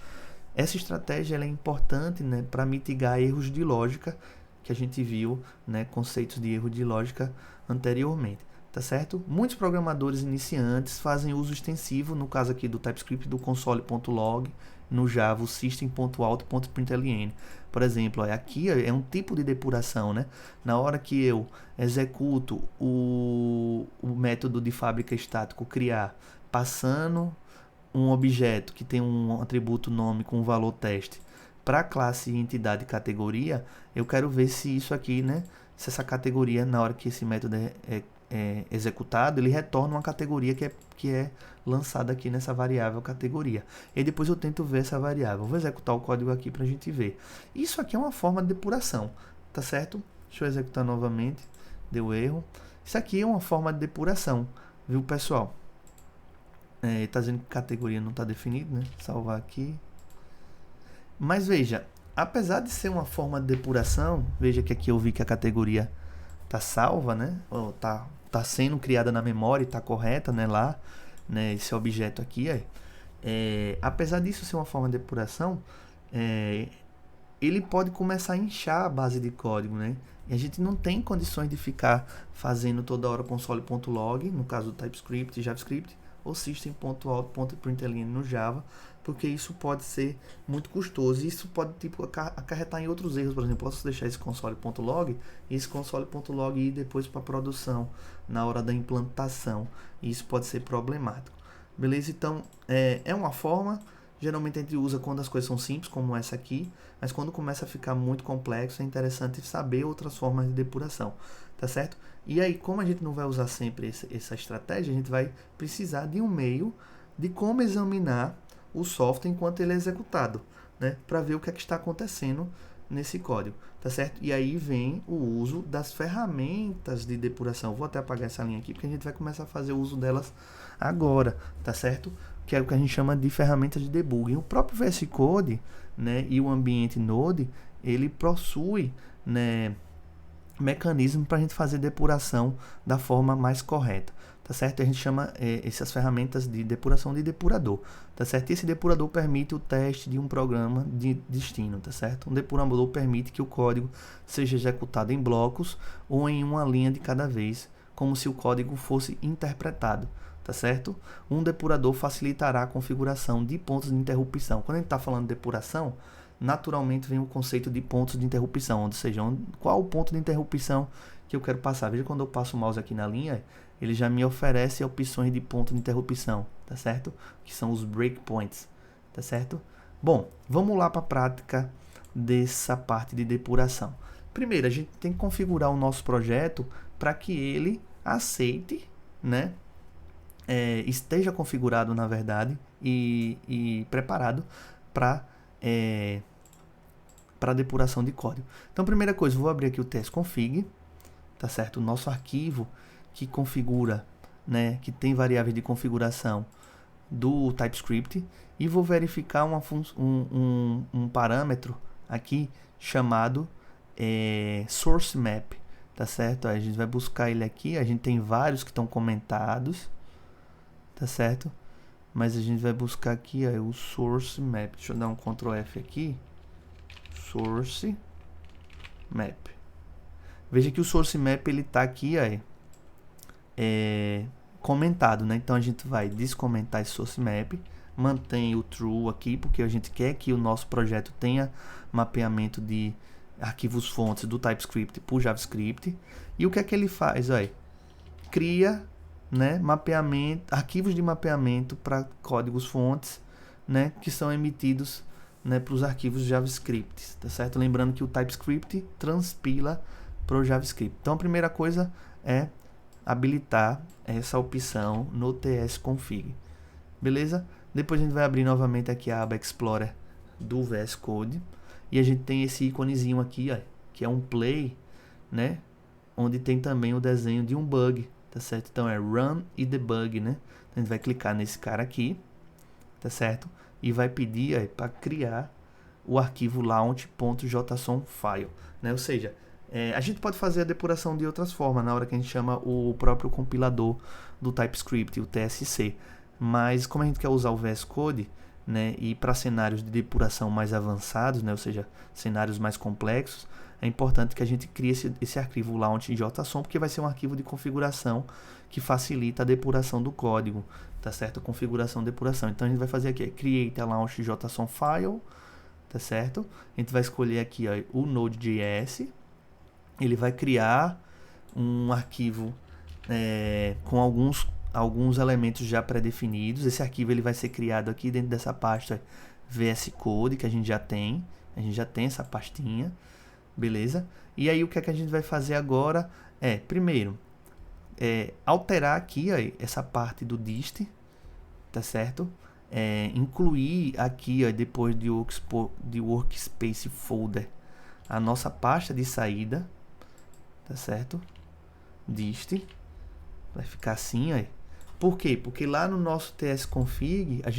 Essa estratégia ela é importante, né, para mitigar erros de lógica que a gente viu, né, conceitos de erro de lógica anteriormente. Tá certo? Muitos programadores iniciantes fazem uso extensivo, no caso aqui do TypeScript, do console.log, no Java, o system.out.println. Por exemplo, aqui é um tipo de depuração, né? Na hora que eu executo o método de fábrica estático criar, passando um objeto que tem um atributo nome com valor teste para a classe, entidade e categoria, eu quero ver se isso aqui, né? Se essa categoria, na hora que esse método é executado, ele retorna uma categoria que é lançada aqui nessa variável categoria. E depois eu tento ver essa variável. Vou executar o código aqui para a gente ver. Isso aqui é uma forma de depuração, tá certo? Deixa eu executar novamente. Deu erro. Isso aqui é uma forma de depuração, viu, pessoal? Tá dizendo que categoria não está definida, né? Salvar aqui. Mas veja, apesar de ser uma forma de depuração, veja que aqui eu vi que a categoria tá salva, né? Ou tá sendo criada na memória, tá correta, né? Lá, né? Esse objeto aqui, apesar disso ser uma forma de depuração, ele pode começar a inchar a base de código, né? E a gente não tem condições de ficar fazendo toda hora console.log, no caso do TypeScript e JavaScript, ou system.out.println no Java, porque isso pode ser muito custoso e isso pode acarretar em outros erros. Por exemplo, posso deixar esse console.log e esse console.log ir depois para a produção na hora da implantação, e isso pode ser problemático. Beleza? Então, é uma forma, geralmente a gente usa quando as coisas são simples, como essa aqui, mas quando começa a ficar muito complexo, é interessante saber outras formas de depuração, tá certo? E aí, como a gente não vai usar sempre essa estratégia, a gente vai precisar de um meio de como examinar o software enquanto ele é executado, né? Para ver o que é que está acontecendo nesse código, tá certo? E aí vem o uso das ferramentas de depuração. Vou até apagar essa linha aqui, porque a gente vai começar a fazer o uso delas agora, tá certo? Que é o que a gente chama de ferramentas de debugging. O próprio VS Code, né, e o ambiente Node, ele possui, né, mecanismo para a gente fazer depuração da forma mais correta, tá certo? A gente chama essas ferramentas de depuração de depurador, tá certo? E esse depurador permite o teste de um programa de destino, tá certo? Um depurador permite que o código seja executado em blocos ou em uma linha de cada vez, como se o código fosse interpretado, tá certo? Um depurador facilitará a configuração de pontos de interrupção. Quando a gente está falando de depuração, naturalmente vem o conceito de pontos de interrupção, ou seja, qual o ponto de interrupção que eu quero passar. Veja, quando eu passo o mouse aqui na linha, ele já me oferece opções de ponto de interrupção, tá certo? Que são os breakpoints, tá certo? Bom, vamos lá para a prática dessa parte de depuração. Primeiro, a gente tem que configurar o nosso projeto para que ele aceite, né? Esteja configurado, na verdade, e preparado para depuração de código. Então, primeira coisa, vou abrir aqui o tsconfig, tá certo? O nosso arquivo que configura, né, que tem variáveis de configuração do TypeScript, e vou verificar um parâmetro aqui chamado source map, tá certo? A gente vai buscar ele aqui, a gente tem vários que estão comentados, tá certo? Mas a gente vai buscar aqui o source map. Deixa eu dar um Ctrl F aqui. Source map. Veja que o source map ele tá aqui comentado, né? Então a gente vai descomentar esse source map, mantém o true aqui porque a gente quer que o nosso projeto tenha mapeamento de arquivos fontes do TypeScript por JavaScript. E o que é que ele faz? Cria, né, arquivos de mapeamento para códigos fontes, né, que são emitidos, né, para os arquivos JavaScript, tá certo? Lembrando que o TypeScript transpila para o JavaScript. Então a primeira coisa é habilitar essa opção no tsconfig, beleza? Depois a gente vai abrir novamente aqui a aba Explorer do VS Code e a gente tem esse íconezinho aqui, que é um play, né, onde tem também o desenho de um bug, tá certo? Então é run e debug, né? A gente vai clicar nesse cara aqui, tá certo? E vai pedir para criar o arquivo launch.json-file, né? Ou seja, a gente pode fazer a depuração de outras formas na hora que a gente chama o próprio compilador do TypeScript, o TSC. Mas como a gente quer usar o VS Code, né, e para cenários de depuração mais avançados, né, ou seja, cenários mais complexos, é importante que a gente crie esse arquivo launch.json, porque vai ser um arquivo de configuração que facilita a depuração do código, tá certo? Configuração, depuração. Então a gente vai fazer aqui, create a launch.json file, tá certo? A gente vai escolher aqui o Node.js, ele vai criar um arquivo com alguns elementos já pré-definidos. Esse arquivo ele vai ser criado aqui dentro dessa pasta VS Code que a gente já tem essa pastinha, beleza? E aí o que é que a gente vai fazer agora primeiro, alterar aqui essa parte do dist, tá certo? Incluir aqui depois de workspace folder a nossa pasta de saída, tá certo? Dist vai ficar assim, Por quê? Porque lá no nosso tsconfig a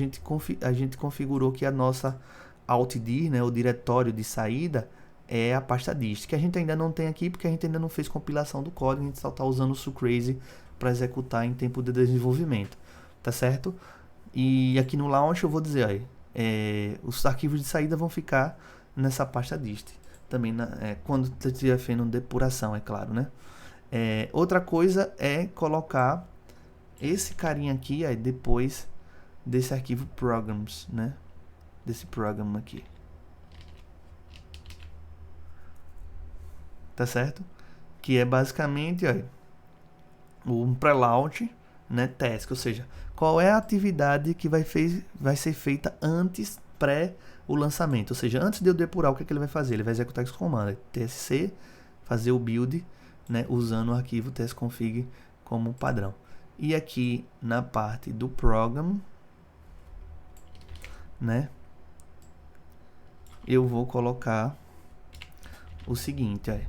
gente configurou que a nossa altdir, né, o diretório de saída, é a pasta dist, que a gente ainda não tem aqui porque a gente ainda não fez compilação do código, a gente só está usando o sucrazy para executar em tempo de desenvolvimento, tá certo? E aqui no launch eu vou dizer, os arquivos de saída vão ficar nessa pasta dist, também quando estiver fazendo depuração, é claro, né? Outra coisa é colocar esse carinha aqui depois desse arquivo programs, né? Desse program aqui, tá certo? Que é basicamente um pré-launch, né, task, ou seja, qual é a atividade que vai ser feita antes, pré o lançamento, ou seja, antes de eu depurar, o que ele vai fazer? Ele vai executar esse comando, tsc, fazer o build, né, usando o arquivo tsconfig como padrão. E aqui na parte do program, né, eu vou colocar o seguinte,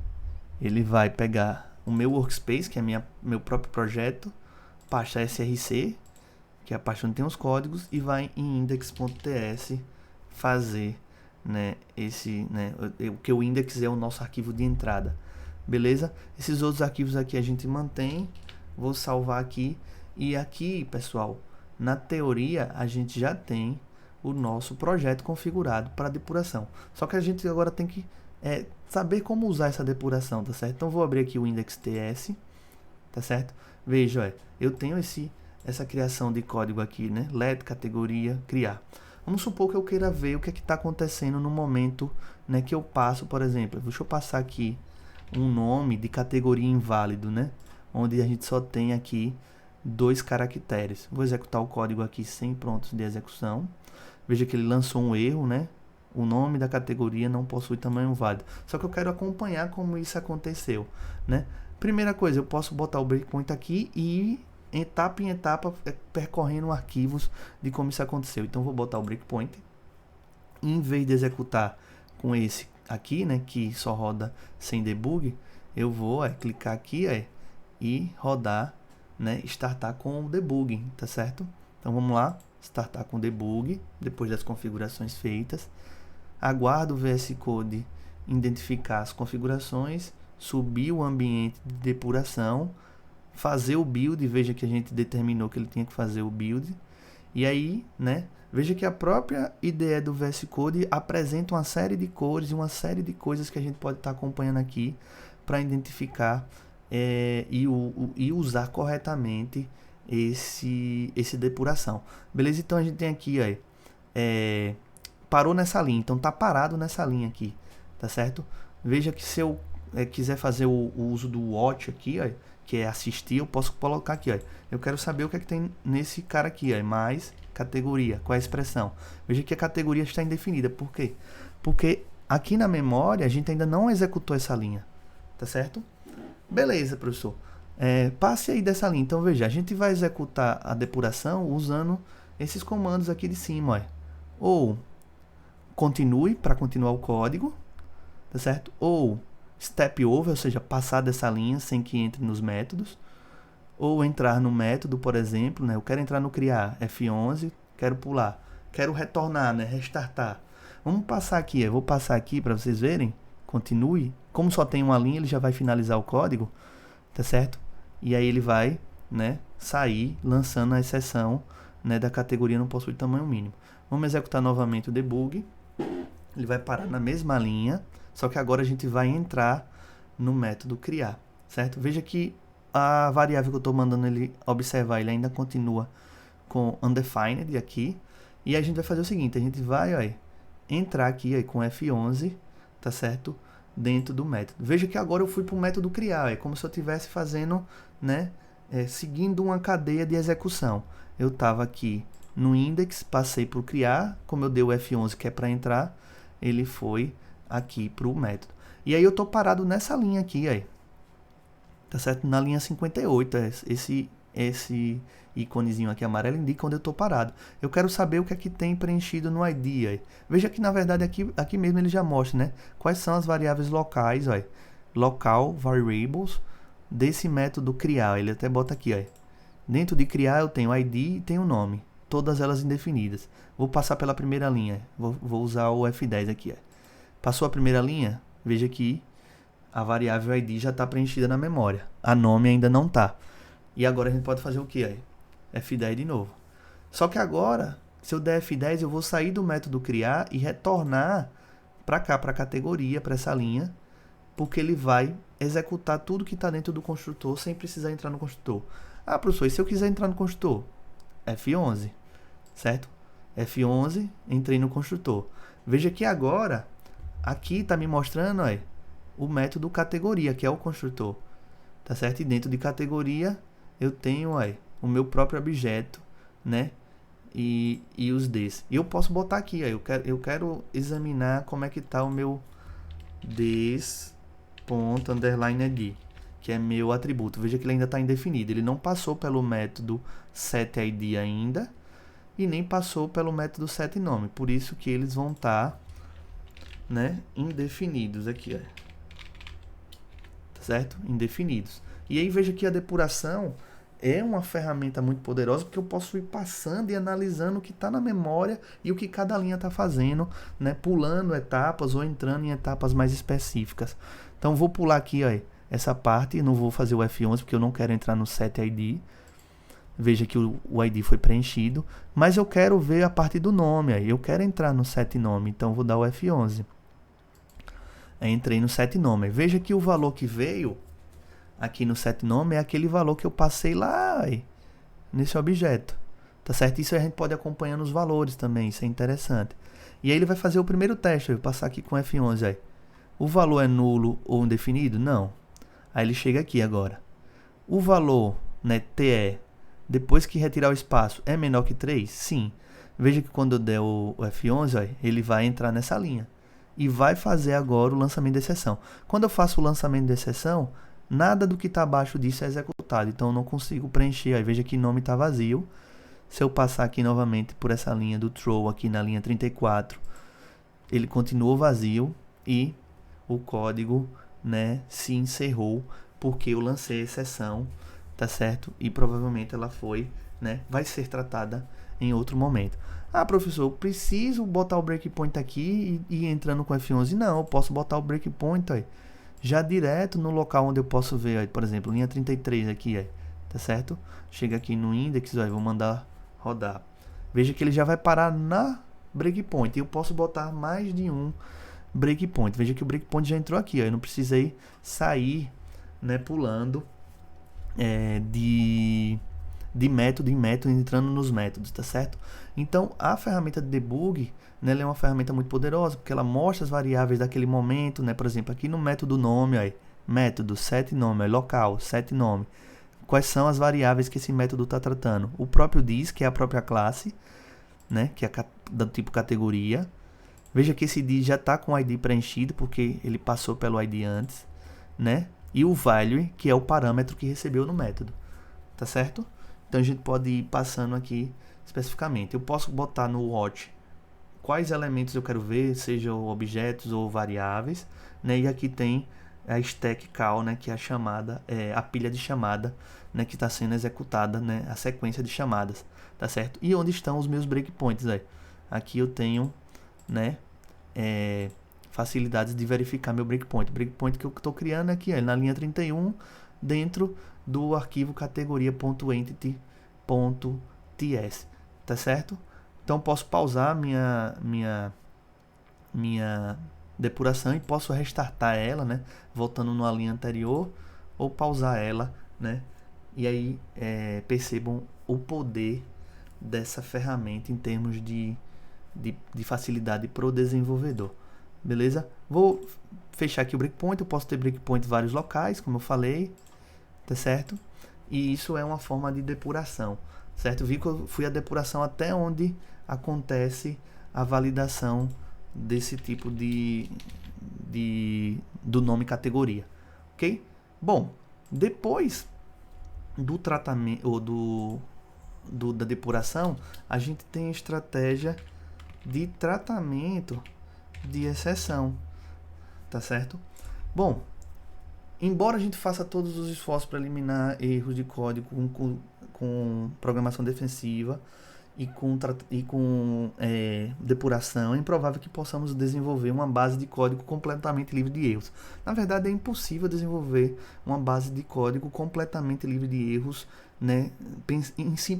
ele vai pegar o meu workspace, que é meu próprio projeto, pasta src, que é a pasta onde tem os códigos, e vai em index.ts fazer, né, que o index é o nosso arquivo de entrada, beleza? Esses outros arquivos aqui a gente mantém, vou salvar aqui, e aqui, pessoal, na teoria a gente já tem o nosso projeto configurado para depuração, só que a gente agora tem que saber como usar essa depuração, tá certo? Então vou abrir aqui o index.ts, tá certo? Veja, eu tenho essa criação de código aqui, né? LED, categoria, criar. Vamos supor que eu queira ver o que está acontecendo no momento, né, que eu passo, por exemplo, deixa eu passar aqui um nome de categoria inválido, né? onde a gente só tem aqui 2 caracteres. Vou executar o código aqui sem prontos de execução. Veja que ele lançou um erro, né? O nome da categoria não possui tamanho válido. Só que eu quero acompanhar como isso aconteceu, né? Primeira coisa, eu posso botar o breakpoint aqui e ir etapa em etapa percorrendo arquivos de como isso aconteceu. Então vou botar o breakpoint. Em vez de executar com esse aqui, né, que só roda sem debug, eu vou clicar aqui e rodar, né, startar com o debug, tá certo? Então vamos lá, startar com debug, depois das configurações feitas. Aguardo o VS Code identificar as configurações, subir o ambiente de depuração, fazer o build. Veja que a gente determinou que ele tinha que fazer o build. E aí, né, veja que a própria IDE do VS Code apresenta uma série de cores e uma série de coisas que a gente pode estar acompanhando aqui para identificar e usar corretamente esse depuração. Beleza? Então a gente tem aqui, parou nessa linha, então tá parado nessa linha aqui, tá certo? Veja que se eu quiser fazer o uso do watch aqui, que é assistir, eu posso colocar aqui, eu quero saber o que é que tem nesse cara aqui, mais categoria, qual é a expressão. Veja que a categoria está indefinida, por quê? Porque aqui na memória a gente ainda não executou essa linha, tá certo? Beleza, professor. Passe aí dessa linha. Então veja, a gente vai executar a depuração usando esses comandos aqui de cima, ou continue para continuar o código, tá certo? Ou step over, ou seja, passar dessa linha sem que entre nos métodos, ou entrar no método, por exemplo, né? Eu quero entrar no criar, F11, quero pular, quero retornar, né? Restartar. Vamos passar aqui, eu vou passar aqui para vocês verem, continue, como só tem uma linha, ele já vai finalizar o código, tá certo? E aí ele vai, né, sair lançando a exceção, né, da categoria não possui tamanho mínimo. Vamos executar novamente o debug. Ele vai parar na mesma linha, só que agora a gente vai entrar no método criar, certo? Veja que a variável que eu estou mandando ele observar, ele ainda continua com undefined aqui. E a gente vai fazer o seguinte, a gente vai entrar aqui com F11, tá certo? Dentro do método. Veja que agora eu fui para o método criar, é como se eu estivesse fazendo, né, seguindo uma cadeia de execução. Eu estava aqui no index, passei para o criar, como eu dei o F11 que é para entrar, ele foi aqui para o método. E aí eu estou parado nessa linha aqui, tá certo? Na linha 58, esse íconezinho aqui amarelo indica onde eu estou parado. Eu quero saber o que é que tem preenchido no ID. Veja que na verdade aqui mesmo ele já mostra, né? Quais são as variáveis locais, local variables desse método criar. Ele até bota aqui, dentro de criar eu tenho ID e tenho nome, todas elas indefinidas. Vou passar pela primeira linha, vou usar o F10 aqui. Passou a primeira linha, veja que a variável ID já está preenchida na memória, a nome ainda não está. E agora a gente pode fazer o que? F10 de novo. Só que agora, se eu der F10, eu vou sair do método criar e retornar para cá, para a categoria, para essa linha, porque ele vai executar tudo que está dentro do construtor sem precisar entrar no construtor. Ah, professor, e se eu quiser entrar no construtor? F11, certo? F11, entrei no construtor. Veja que agora, aqui está me mostrando o método categoria, que é o construtor. Tá certo? E dentro de categoria, eu tenho o meu próprio objeto, né? E os des. E eu posso botar aqui, eu quero examinar como é que está o meu des.underline_id, que é meu atributo. Veja que ele ainda está indefinido. Ele não passou pelo método setID ainda e nem passou pelo método setNome. Por isso que eles vão estar, né, indefinidos aqui, Tá certo? Indefinidos. E aí veja que a depuração é uma ferramenta muito poderosa, porque eu posso ir passando e analisando o que está na memória e o que cada linha está fazendo, né? Pulando etapas ou entrando em etapas mais específicas. Então vou pular aqui essa parte, não vou fazer o F11 porque eu não quero entrar no setID. Veja que o ID foi preenchido, mas eu quero ver a parte do nome, eu quero entrar no setNome, então vou dar o F11. Entrei no setNome. Veja que o valor que veio aqui no setNome é aquele valor que eu passei lá nesse objeto, tá certo? Isso a gente pode acompanhar nos valores também, isso é interessante. E aí ele vai fazer o primeiro teste, eu vou passar aqui com F11 O valor é nulo ou indefinido? Não. Aí ele chega aqui agora. O valor, né, TE, depois que retirar o espaço, é menor que 3? Sim. Veja que quando eu der o F11, ó, ele vai entrar nessa linha. E vai fazer agora o lançamento de exceção. Quando eu faço o lançamento de exceção, nada do que está abaixo disso é executado. Então eu não consigo preencher. Aí veja que nome está vazio. Se eu passar aqui novamente por essa linha do throw, aqui na linha 34, ele continuou vazio e o código, né, se encerrou porque eu lancei a exceção, tá certo? E provavelmente ela foi, né, vai ser tratada em outro momento. Ah, professor, eu preciso botar o breakpoint aqui e ir entrando com F11? Não, eu posso botar o breakpoint aí, já direto no local onde eu posso ver, aí, por exemplo, linha 33 aqui, aí, tá certo? Chega aqui no index, aí, vou mandar rodar. Veja que ele já vai parar na breakpoint. E eu posso botar mais de um breakpoint. Veja que o breakpoint já entrou aqui, ó. Eu não precisei sair, né, pulando de método em método, entrando nos métodos, tá certo? Então, a ferramenta de debug, né, ela é uma ferramenta muito poderosa, porque ela mostra as variáveis daquele momento, né? Por exemplo, aqui no método nome, aí, método, set nome, aí, local, set nome. Quais são as variáveis que esse método está tratando? O próprio diz, que é a própria classe, né, que é do tipo categoria. Veja que esse diz já está com o ID preenchido, porque ele passou pelo ID antes, né? E o value, que é o parâmetro que recebeu no método, tá certo? Então a gente pode ir passando aqui especificamente. Eu posso botar no watch quais elementos eu quero ver, sejam objetos ou variáveis, né? E aqui tem a stack call, né, que é a chamada, a pilha de chamada, né, que está sendo executada, né, a sequência de chamadas, tá certo? E onde estão os meus breakpoints aí? Aqui eu tenho, né, facilidades de verificar meu breakpoint. O breakpoint que eu estou criando aqui, ó, na linha 31, dentro do arquivo categoria.entity.ts, tá certo? Então posso pausar minha depuração e posso restartar ela, né, voltando numa linha anterior, ou pausar ela, né, e aí percebam o poder dessa ferramenta em termos de facilidade para o desenvolvedor, beleza? Vou fechar aqui o breakpoint. Eu posso ter breakpoint em vários locais, como eu falei, tá certo? E isso é uma forma de depuração, certo? Vi que eu fui a depuração até onde acontece a validação desse tipo do nome categoria, ok? Bom, depois do tratamento ou da depuração, a gente tem a estratégia de tratamento de exceção, tá certo? Bom, embora a gente faça todos os esforços para eliminar erros de código com programação defensiva e com depuração, é improvável que possamos desenvolver uma base de código completamente livre de erros. Na verdade, é impossível desenvolver uma base de código completamente livre de erros, né,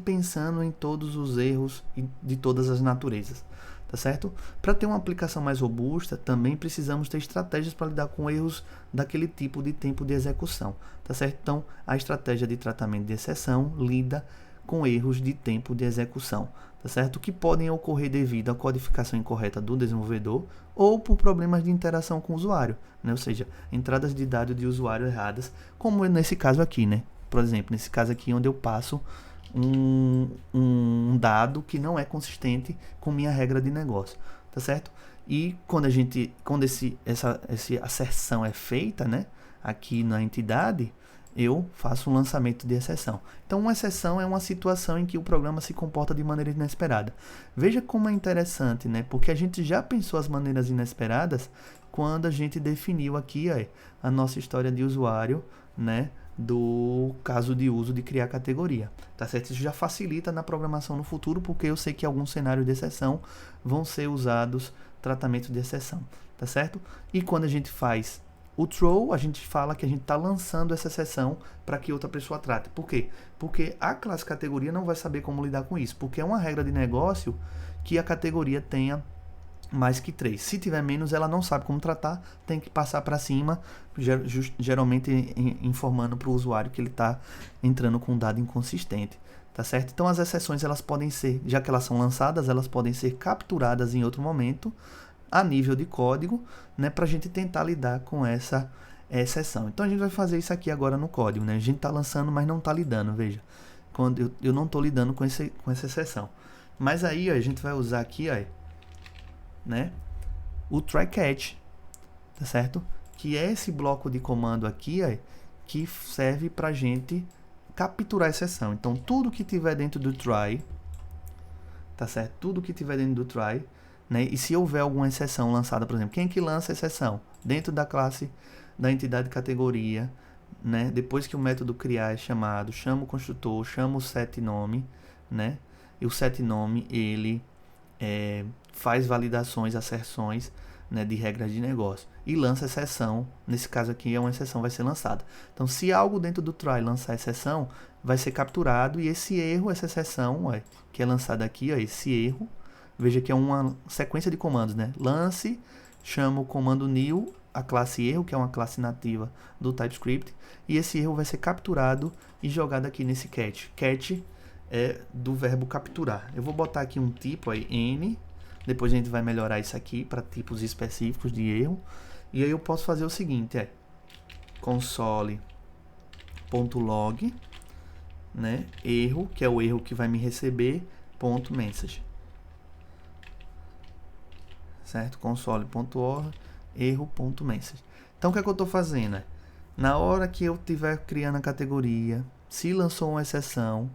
pensando em todos os erros de todas as naturezas, tá certo? Para ter uma aplicação mais robusta, também precisamos ter estratégias para lidar com erros daquele tipo de tempo de execução, tá certo? Então, a estratégia de tratamento de exceção lida com erros de tempo de execução, tá certo? Que podem ocorrer devido à codificação incorreta do desenvolvedor ou por problemas de interação com o usuário, né? Ou seja, entradas de dados de usuário erradas, como nesse caso aqui, né? Por exemplo, nesse caso aqui onde eu passo um dado que não é consistente com minha regra de negócio, tá certo? E quando essa asserção é feita, né, aqui na entidade, eu faço um lançamento de exceção. Então, uma exceção é uma situação em que o programa se comporta de maneira inesperada. Veja como é interessante, né? Porque a gente já pensou as maneiras inesperadas quando a gente definiu aqui a nossa história de usuário, né, do caso de uso de criar categoria, tá certo? Isso já facilita na programação no futuro, porque eu sei que alguns cenários de exceção vão ser usados tratamentos de exceção, tá certo? E quando a gente faz o throw, a gente fala que a gente está lançando essa exceção para que outra pessoa trate. Por quê? Porque a classe categoria não vai saber como lidar com isso, porque é uma regra de negócio que a categoria tenha mais que 3. Se tiver menos, ela não sabe como tratar, tem que passar para cima, geralmente informando para o usuário que ele está entrando com um dado inconsistente, tá certo? Então as exceções, elas podem ser, já que elas são lançadas, elas podem ser capturadas em outro momento, a nível de código, né, para a gente tentar lidar com essa é exceção. Então a gente vai fazer isso aqui agora no código, né? A gente está lançando, mas não está lidando, veja. Quando eu não estou lidando com essa exceção. Mas aí, ó, a gente vai usar aqui, ó, né, o try catch, tá certo? Que é esse bloco de comando aqui, ó, que serve para a gente capturar a exceção. Então, tudo que tiver dentro do try, tá certo? Tudo que tiver dentro do try, né? E se houver alguma exceção lançada, por exemplo, quem que lança a exceção? Dentro da classe da entidade categoria, né? Depois que o método criar é chamado, chama o construtor, chama o setNome, né? E o setNome, ele faz validações, asserções, né, de regras de negócio e lança exceção. Nesse caso aqui é uma exceção, vai ser lançada. Então, se algo dentro do try lançar exceção, vai ser capturado, e esse erro, essa exceção, ó, que é lançada aqui, ó, esse erro, veja que é uma sequência de comandos, né? Lance, chama o comando new, a classe erro, que é uma classe nativa do TypeScript, e esse erro vai ser capturado e jogado aqui nesse catch. Catch é do verbo capturar. Eu vou botar aqui um tipo aí, N, depois a gente vai melhorar isso aqui para tipos específicos de erro, e aí eu posso fazer o seguinte, console.log, né, erro, que é o erro que vai me receber, .message, certo? Console.log, erro.message. Então, o que é que eu estou fazendo? Na hora que eu estiver criando a categoria, se lançou uma exceção,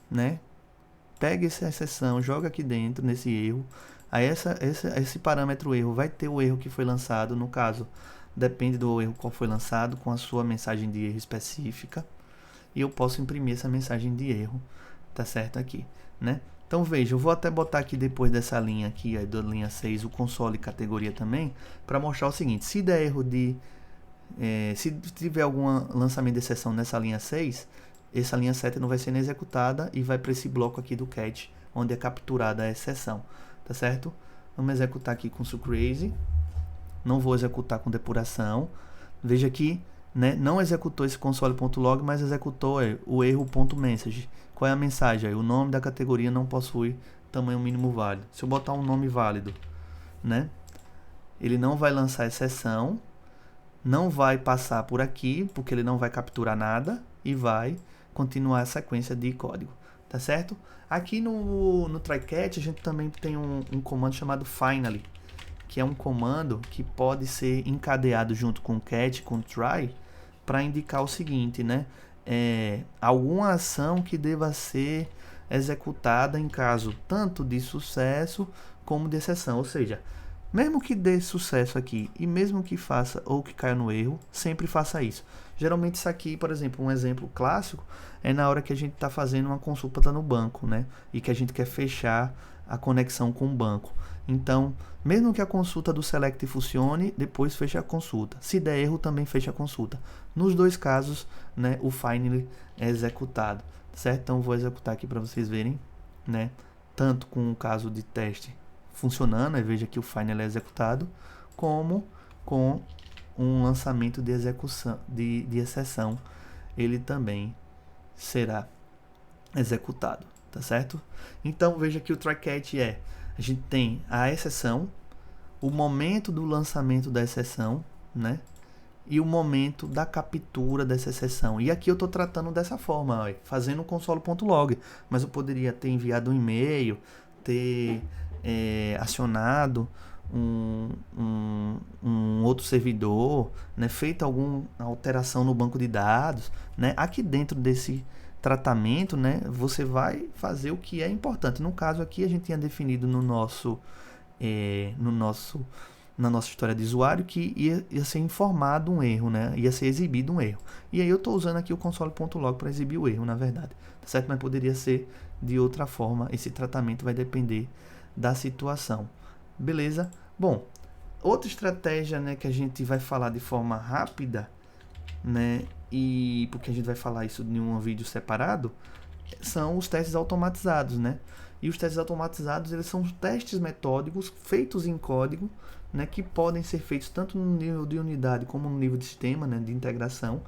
né, pega essa exceção, joga aqui dentro, nesse erro. Aí esse parâmetro erro vai ter o erro que foi lançado. No caso, depende do erro qual foi lançado, com a sua mensagem de erro específica. E eu posso imprimir essa mensagem de erro, tá certo aqui, né? Então veja, eu vou até botar aqui depois dessa linha aqui, da linha 6, o console categoria também, para mostrar o seguinte: se der erro se tiver algum lançamento de exceção nessa linha 6, essa linha 7 não vai ser nem executada e vai para esse bloco aqui do catch, onde é capturada a exceção, tá certo? Vamos executar aqui com sucrazy, não vou executar com depuração. Veja aqui, né, não executou esse console.log, mas executou o erro.message. Qual é a mensagem? O nome da categoria não possui tamanho mínimo válido. Se eu botar um nome válido, né, ele não vai lançar exceção, não vai passar por aqui, porque ele não vai capturar nada, e vai continuar a sequência de código, tá certo? Aqui no try-catch a gente também tem um comando chamado finally, que é um comando que pode ser encadeado junto com o catch, com o try, para indicar o seguinte, né? Alguma ação que deva ser executada em caso tanto de sucesso como de exceção, ou seja, mesmo que dê sucesso aqui e mesmo que faça ou que caia no erro, sempre faça isso. Geralmente isso aqui, por exemplo, um exemplo clássico é na hora que a gente está fazendo uma consulta no banco, né? E que a gente quer fechar a conexão com o banco. Então, mesmo que a consulta do select funcione, depois fecha a consulta. Se der erro, também fecha a consulta. Nos dois casos, né, o finally é executado, certo? Então, vou executar aqui para vocês verem, né? Tanto com o caso de teste funcionando, veja que o finally é executado, como com um lançamento de execução de exceção, ele também será executado, tá certo? Então veja que o try-catch a gente tem a exceção, o momento do lançamento da exceção, né? E o momento da captura dessa exceção. E aqui eu estou tratando dessa forma, ó, fazendo o console.log, mas eu poderia ter enviado um e-mail, ter acionado um outro servidor, né, feito alguma alteração no banco de dados, né? Aqui dentro desse tratamento, né, você vai fazer o que é importante. No caso aqui a gente tinha definido na nossa história de usuário que ia ser informado um erro, né? Ia ser exibido um erro. E aí eu estou usando aqui o console.log para exibir o erro, na verdade, tá certo? Mas poderia ser de outra forma. Esse tratamento vai depender da situação. Beleza? Bom, outra estratégia, né, que a gente vai falar de forma rápida, né, e porque a gente vai falar isso em um vídeo separado, são os testes automatizados, né? E os testes automatizados, eles são testes metódicos feitos em código, né, que podem ser feitos tanto no nível de unidade como no nível de sistema, né, de integração,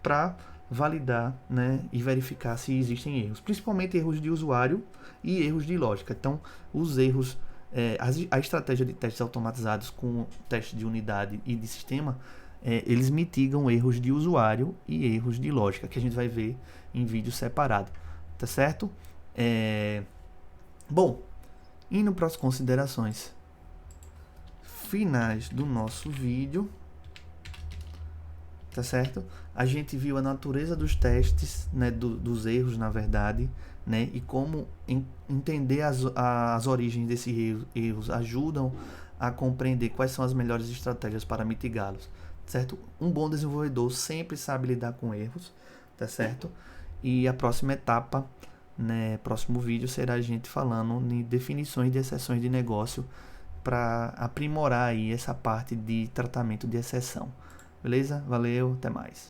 para validar, né, e verificar se existem erros, principalmente erros de usuário e erros de lógica. Então, os erros, a estratégia de testes automatizados com teste de unidade e de sistema eles mitigam erros de usuário e erros de lógica, que a gente vai ver em vídeo separado, tá certo? Bom, indo para as considerações finais do nosso vídeo, tá certo? A gente viu a natureza dos testes, né, dos erros, na verdade, né, e como entender as origens desses erros ajudam a compreender quais são as melhores estratégias para mitigá-los, certo? Um bom desenvolvedor sempre sabe lidar com erros, tá certo? E a próxima etapa, né, próximo vídeo será a gente falando de definições de exceções de negócio para aprimorar aí essa parte de tratamento de exceção. Beleza? Valeu, até mais.